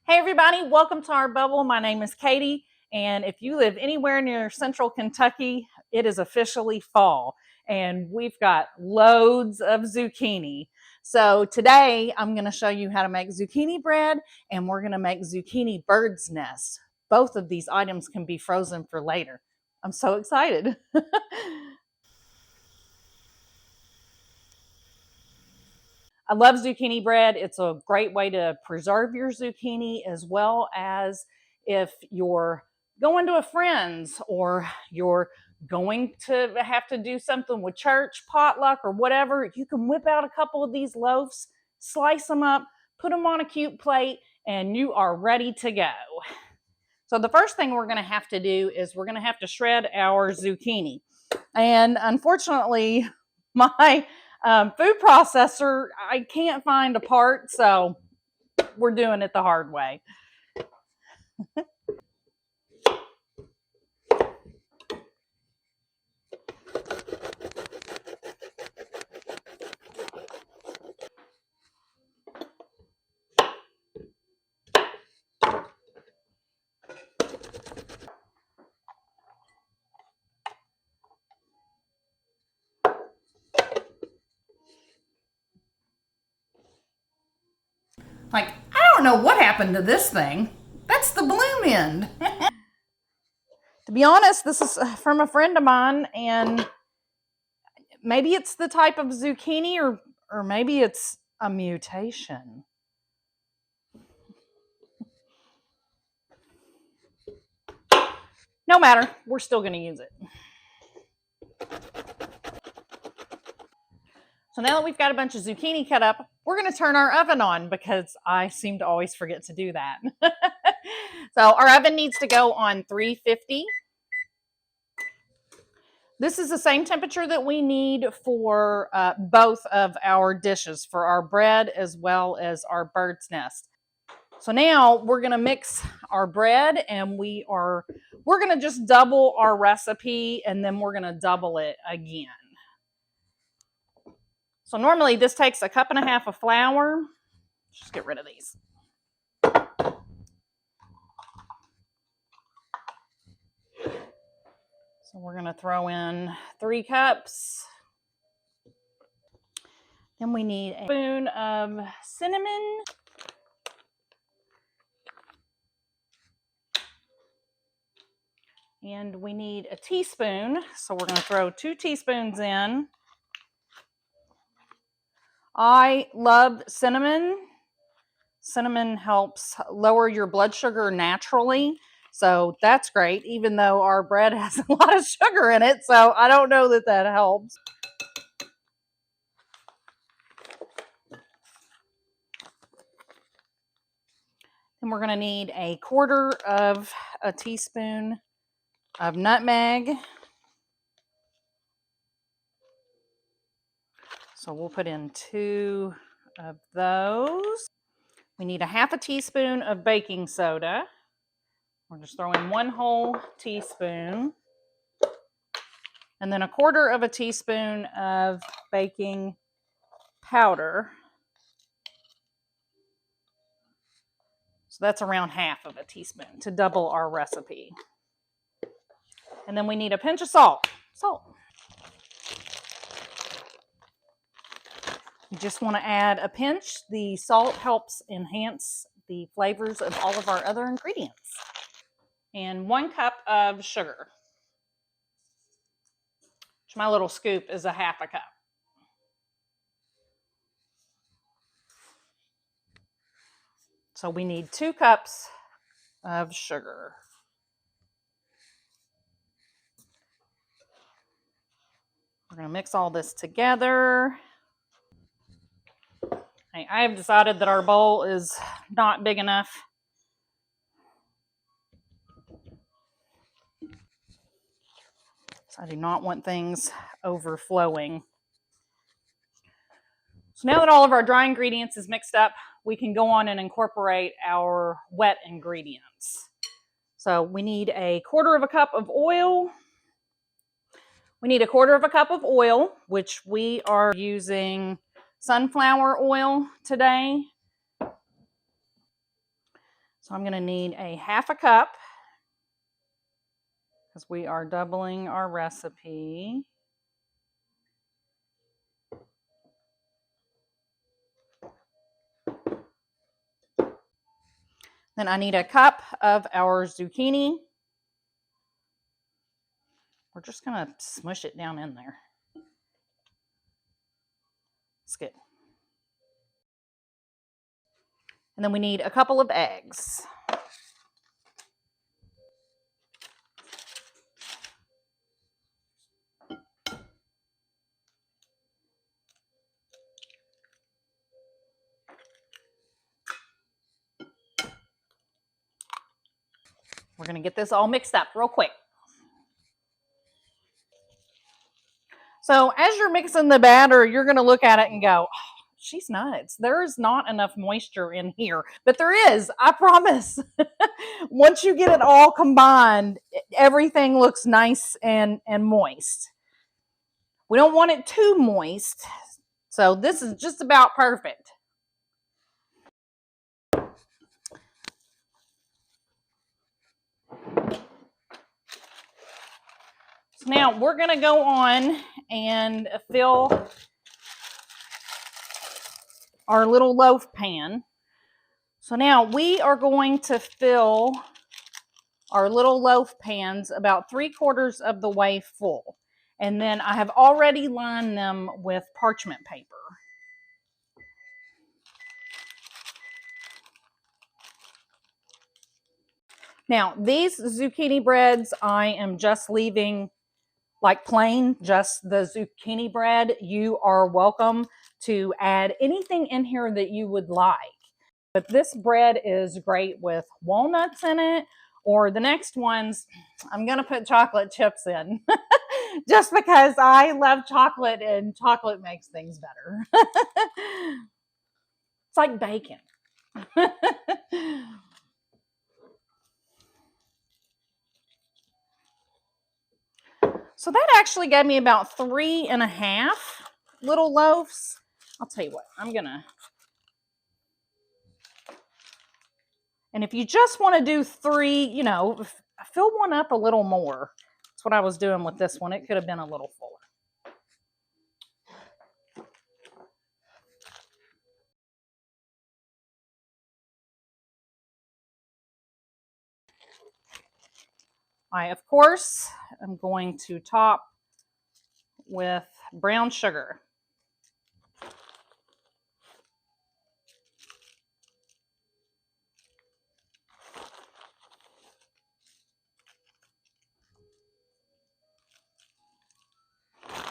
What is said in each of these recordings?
Hey everybody, welcome to our bubble. My name is Katie, and if you live anywhere near central Kentucky, it is officially fall, and we've got loads of zucchini. So today I'm going to show you how to make zucchini bread, and we're going to make zucchini bird's nest. Both of these items can be frozen for later. I'm so excited. I love zucchini bread. It's a great way to preserve your zucchini, as well as if you're going to a friend's or you're going to have to do something with church, potluck, or whatever. You can whip out a couple of these loaves, slice them up, put them on a cute plate, and you are ready to go. So the first thing we're going to have to do is we're going to have to shred our zucchini. And unfortunately, my food processor, I can't find a part, so we're doing it the hard way. Like, I don't know what happened to this thing. That's the bloom end. To be honest, this is from a friend of mine, and maybe it's the type of zucchini, or maybe it's a mutation. No matter, we're still going to use it. So now that we've got a bunch of zucchini cut up, we're going to turn our oven on because I seem to always forget to do that. So our oven needs to go on 350. This is the same temperature that we need for both of our dishes, for our bread as well as our bird's nest. So now we're going to mix our bread, and we're going to just double our recipe, and then we're going to double it again. So normally this takes a cup and a half of flour. Just get rid of these. So we're going to throw in 3 cups. Then we need a spoon of cinnamon. And we need a teaspoon. So we're going to throw 2 teaspoons in. I love cinnamon. Cinnamon helps lower your blood sugar naturally. So that's great, even though our bread has a lot of sugar in it. So I don't know that that helps. Then we're going to need a 1/4 of a teaspoon of nutmeg. So we'll put in 2 of those. We need a 1/2 teaspoon of baking soda. We're just throwing 1 whole teaspoon. And then a 1/4 of a teaspoon of baking powder. So that's around 1/2 of a teaspoon to double our recipe. And then we need a pinch of salt. You just want to add a pinch. The salt helps enhance the flavors of all of our other ingredients. And 1 cup of sugar, which my little scoop is a 1/2 cup. So we need 2 cups of sugar. We're going to mix all this together. I have decided that our bowl is not big enough. So I do not want things overflowing. So now that all of our dry ingredients is mixed up, we can go on and incorporate our wet ingredients. So we need a 1/4 of a cup of oil. We need a 1/4 of a cup of oil, which we are using sunflower oil today. So I'm going to need a half a cup because we are doubling our recipe. Then I need a cup of our zucchini. We're just going to smush it down in there. That's good. And then we need a couple of eggs. We're going to get this all mixed up real quick. So as you're mixing the batter, you're going to look at it and go, oh, she's nuts. There is not enough moisture in here. But there is, I promise. Once you get it all combined, everything looks nice and moist. We don't want it too moist. So this is just about perfect. So now we're going to go on and fill our little loaf pan. So now we are going to fill our little loaf pans about 3/4 of the way full. And then I have already lined them with parchment paper. Now, these zucchini breads, I am just leaving like plain, just the zucchini bread. You are welcome to add anything in here that you would like. But this bread is great with walnuts in it, or the next ones, I'm going to put chocolate chips in just because I love chocolate and chocolate makes things better. It's like bacon. So that actually gave me about 3.5 little loaves. I'll tell you what, I'm going to. And if you just want to do 3, you know, fill one up a little more. That's what I was doing with this one. It could have been a little fuller. I, of course, am going to top with brown sugar.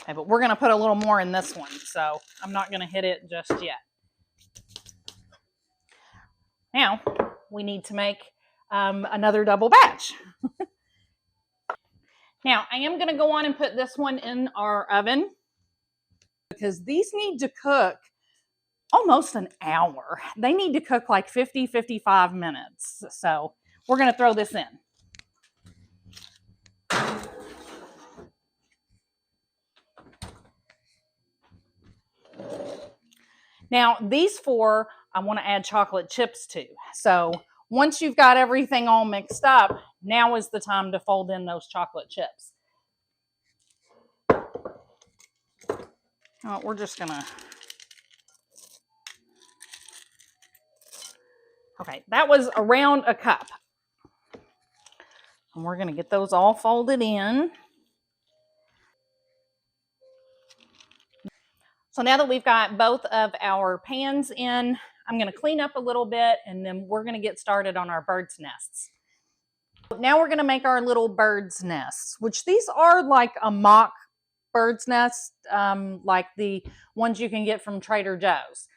Okay, but we're going to put a little more in this one, so I'm not going to hit it just yet. Now, we need to make another double batch. Now, I am going to go on and put this one in our oven because these need to cook almost an hour. They need to cook like 50-55 minutes. So we're going to throw this in. Now, these 4, I want to add chocolate chips to. So once you've got everything all mixed up, now is the time to fold in those chocolate chips. Oh, we're just going to. Okay, that was around a cup. And we're going to get those all folded in. So now that we've got both of our pans in, I'm going to clean up a little bit and then we're going to get started on our bird's nests. Now we're going to make our little bird's nests, which these are like a mock bird's nest, like the ones you can get from Trader Joe's.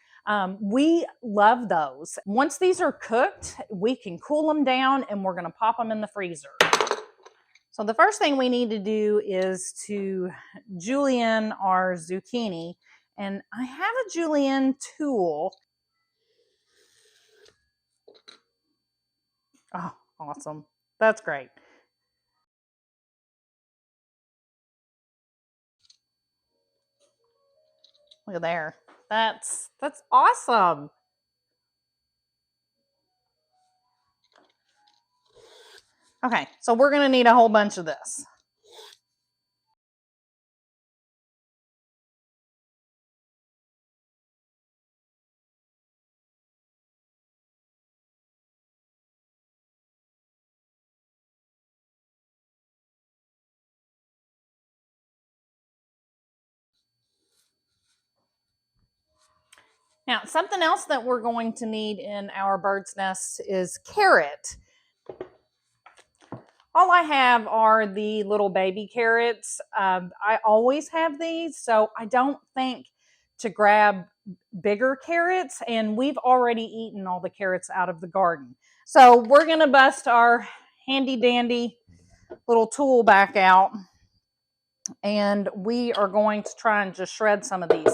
We love those. Once these are cooked, we can cool them down and we're going to pop them in the freezer. So the first thing we need to do is to julienne our zucchini. And I have a julienne tool. Oh, awesome. That's great. Look at there. That's awesome. Okay, so we're going to need a whole bunch of this. Now, something else that we're going to need in our bird's nest is carrot. All I have are the little baby carrots. I always have these, so I don't think to grab bigger carrots, and we've already eaten all the carrots out of the garden. So we're going to bust our handy dandy little tool back out, and we are going to try and just shred some of these.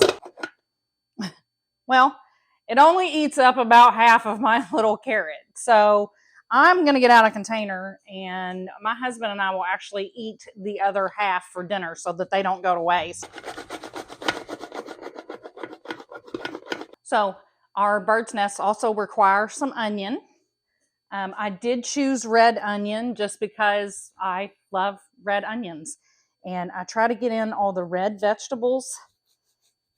Well, it only eats up about half of my little carrot. So I'm going to get out a container, and my husband and I will actually eat the other half for dinner so that they don't go to waste. So our bird's nest also requires some onion. I did choose red onion just because I love red onions. And I try to get in all the red vegetables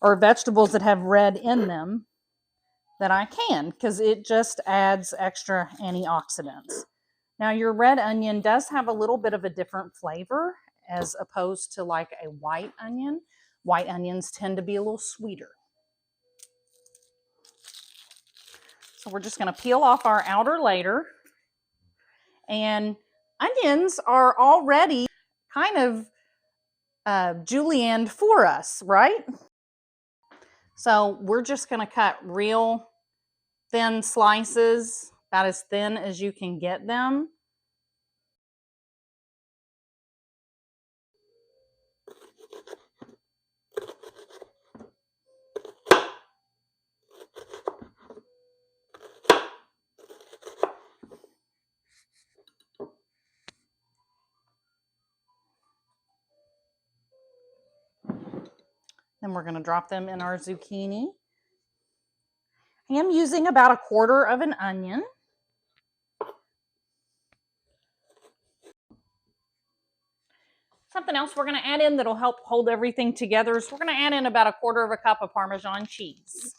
or vegetables that have red in them that I can, because it just adds extra antioxidants. Now, your red onion does have a little bit of a different flavor as opposed to like a white onion. White onions tend to be a little sweeter. So we're just going to peel off our outer layer. And onions are already kind of julienne for us, right? So we're just going to cut real thin slices, about as thin as you can get them. Then we're going to drop them in our zucchini. I am using about a quarter of an onion. Something else we're going to add in that'll help hold everything together is we're going to add in about a quarter of a cup of Parmesan cheese.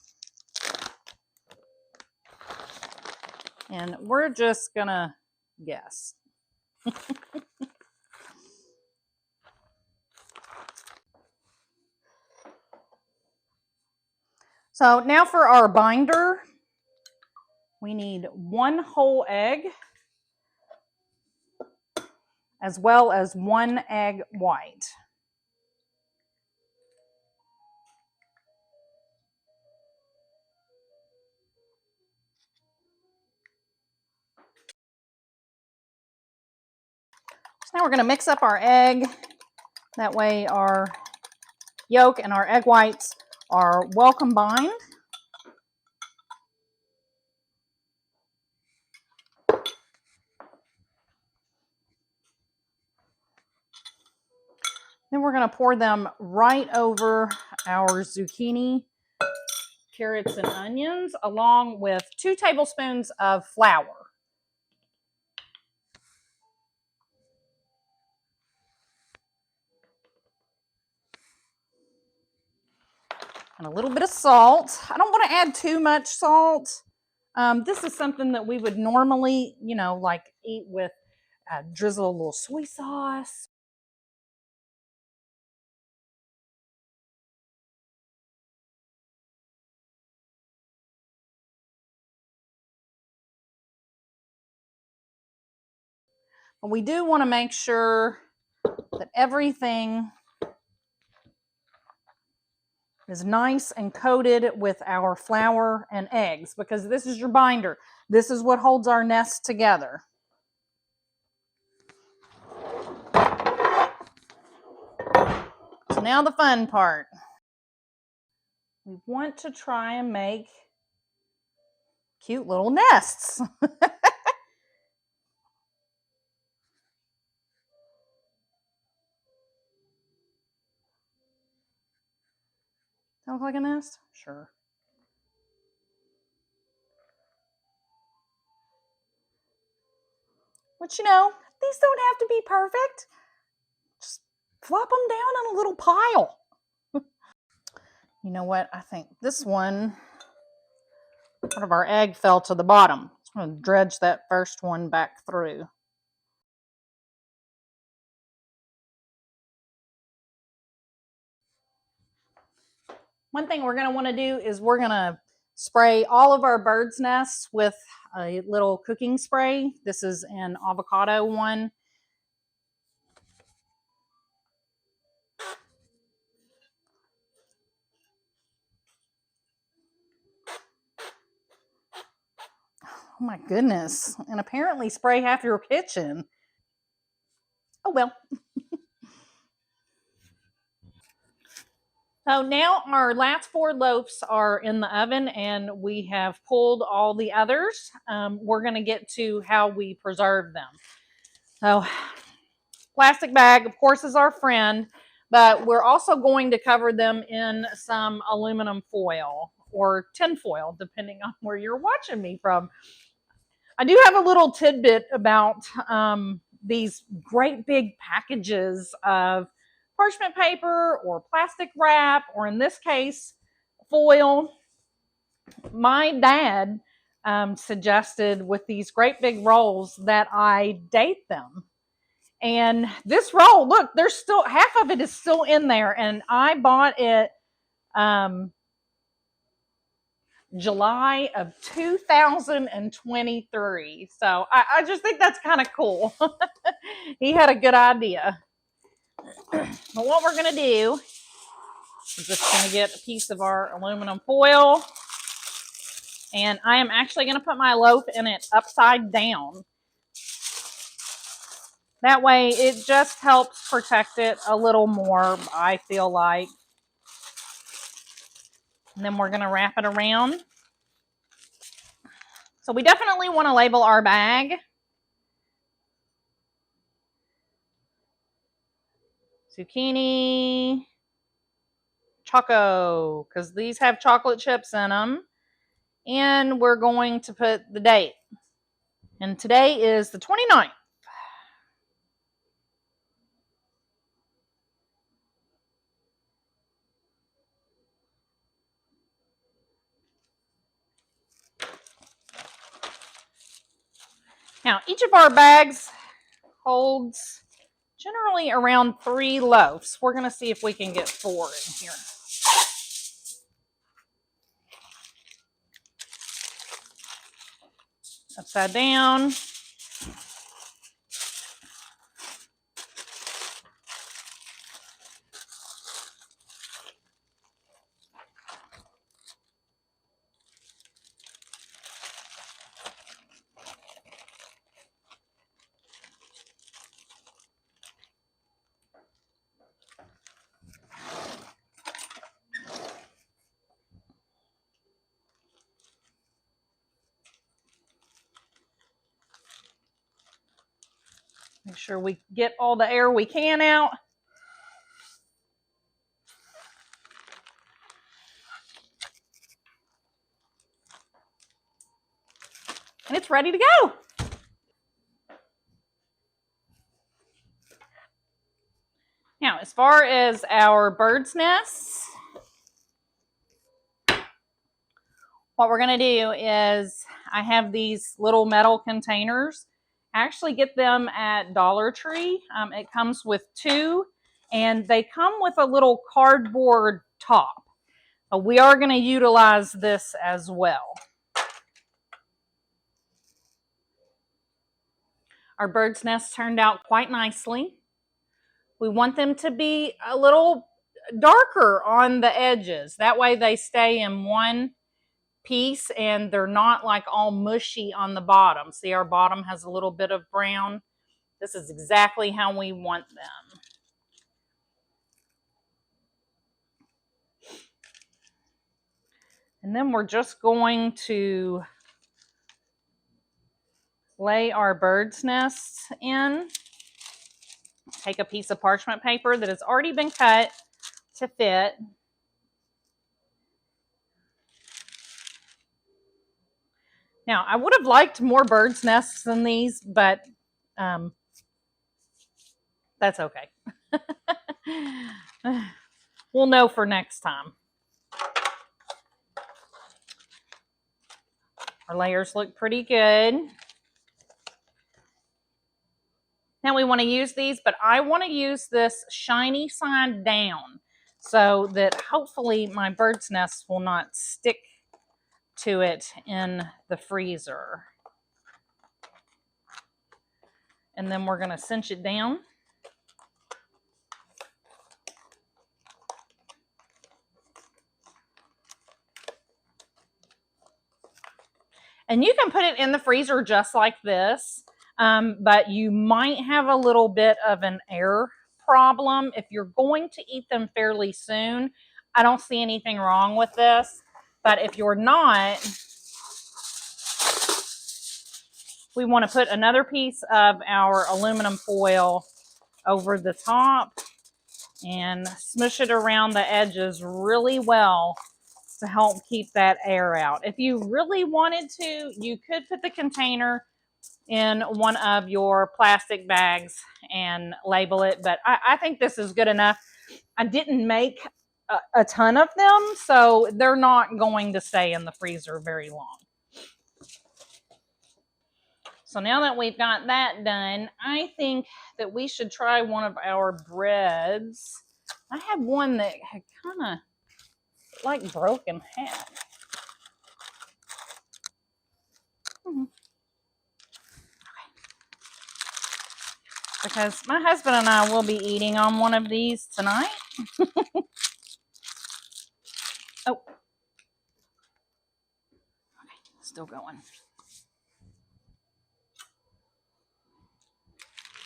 And we're just going to guess. So now for our binder, we need 1 whole egg as well as 1 egg white. So now we're going to mix up our egg. That way our yolk and our egg whites are well combined. Then we're going to pour them right over our zucchini, carrots, and onions, along with 2 tablespoons of flour. And a little bit of salt. I don't want to add too much salt. This is something that we would normally, like eat with drizzle a little soy sauce. But we do want to make sure that everything is nice and coated with our flour and eggs, because this is your binder. This is what holds our nest together. So now the fun part. We want to try and make cute little nests. That look like a nest? Sure. Which, These don't have to be perfect. Just flop them down in a little pile. You know what? I think this one, part of our egg fell to the bottom. I'm going to dredge that first one back through. One thing we're going to want to do is we're going to spray all of our bird's nests with a little cooking spray. This is an avocado one. Oh my goodness. And apparently spray half your kitchen. Oh well. So now our last 4 loaves are in the oven and we have pulled all the others. We're going to get to how we preserve them. So plastic bag, of course, is our friend, but we're also going to cover them in some aluminum foil or tin foil, depending on where you're watching me from. I do have a little tidbit about these great big packages of parchment paper or plastic wrap, or in this case, foil. My dad suggested with these great big rolls that I date them. And this roll, look, there's still half of it is still in there. And I bought it July of 2023. So I just think that's kind of cool. He had a good idea. But what we're going to do is just going to get a piece of our aluminum foil. And I am actually going to put my loaf in it upside down. That way it just helps protect it a little more, I feel like. And then we're going to wrap it around. So we definitely want to label our bag. Zucchini, Choco, because these have chocolate chips in them. And we're going to put the date. And today is the 29th. Now, each of our bags holds generally around 3 loaves. We're going to see if we can get 4 in here. Upside down. Make sure we get all the air we can out. And it's ready to go. Now, as far as our bird's nests, what we're going to do is I have these little metal containers. I actually get them at Dollar Tree. It comes with 2, and they come with a little cardboard top. We are going to utilize this as well. Our bird's nests turned out quite nicely. We want them to be a little darker on the edges. That way they stay in one piece and they're not like all mushy on the bottom. See, our bottom has a little bit of brown. This is exactly how we want them. And then we're just going to lay our bird's nests in. Take a piece of parchment paper that has already been cut to fit. Now, I would have liked more bird's nests than these, but That's okay. We'll know for next time. Our layers look pretty good. Now we want to use these, but I want to use this shiny side down so that hopefully my bird's nest will not stick to it in the freezer. And then we're going to cinch it down. And you can put it in the freezer just like this, but you might have a little bit of an air problem. If you're going to eat them fairly soon, I don't see anything wrong with this. But if you're not, we want to put another piece of our aluminum foil over the top and smush it around the edges really well to help keep that air out. If you really wanted to, you could put the container in one of your plastic bags and label it, but I think this is good enough. I didn't make a ton of them, so they're not going to stay in the freezer very long. So now that we've got that done, I think that we should try one of our breads. I had one that had kind of like broken half. Because my husband and I will be eating on one of these tonight. Oh. Okay, still going.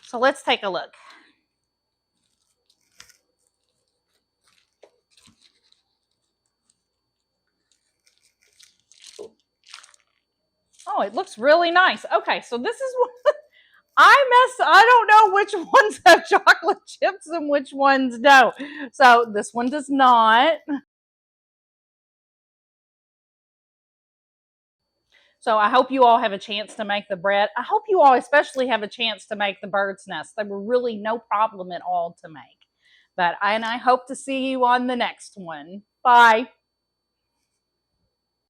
So let's take a look. Oh, it looks really nice. Okay, so this is what I don't know which ones have chocolate chips and which ones don't. So this one does not. So I hope you all have a chance to make the bread. I hope you all especially have a chance to make the bird's nest. They were really no problem at all to make. I hope to see you on the next one. Bye.